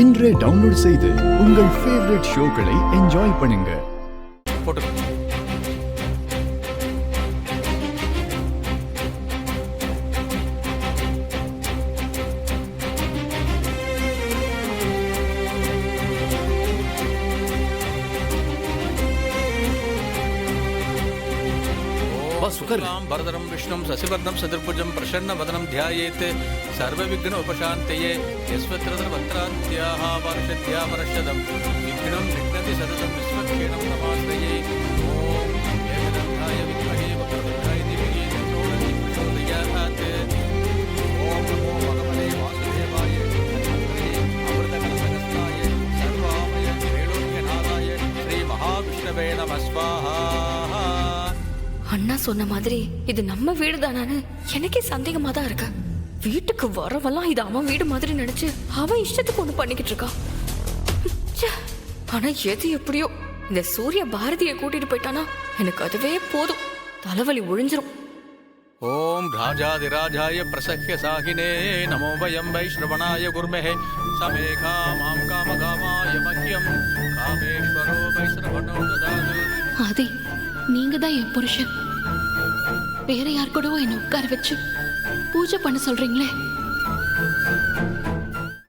இன்றே டவுன்லோட் செய்து உங்கள் ஃபேவரட் ஷோக்களை என்ஜாய் பண்ணுங்க. भरदरं विष्णुं शशिवर्णं चतुर्भुजं प्रसन्नवदनं ध्यायेत् सर्वविघ्न उपशान्तये यस्वत्रतरवन्त्रान्त्याः वर्षद्यामरषदं विघ्नं निघ्नति सततं विश्वक्षेणं नमाश्रये. ॐ एकदन्ताय विद्महे वक्रतुण्डाय धीमहि तन्नो प्रचोदयात्. ॐ नमो भगवते वासुदेवाय अमृतकलशहस्ताय सर्वामय त्रिलोक्यनाथाय श्रीमहाविष्णवे नमः स्वाहा. அண்ணா சொன்ன மாதிரி இது நம்ம வீடு தானான்னு எனக்கே சந்தேகமா தான் இருக்கு. வீட்டுக்கு வரவெல்லாம் இது அவன் வீடு மாதிரி நினைச்சு அவன் இஷ்டத்துக்கு ஒண்ணு பண்ணிக்கிட்டு இருக்கான். ஆனா எது எப்படியோ இந்த சூரிய பாரதியை கூட்டிட்டு போயிட்டானா எனக்கு அதுவே போதும், தலைவலி ஒழிஞ்சிரும். ஓம் ராஜாதிராஜாய பிரசஹ்ய சாகினே நமோ வயம் வைஷ்ணவனாய குர்மஹே சமேகா மாம் காமகாமாய மஹ்யம் காமேஸ்வரோ வைஷ்ணவனோ ததாது. ஆதி, நீங்க தான் என் புருஷன். வேற யார் கூடவோ என்ன உட்கார வச்சு பூஜை பண்ண சொல்றீங்களே,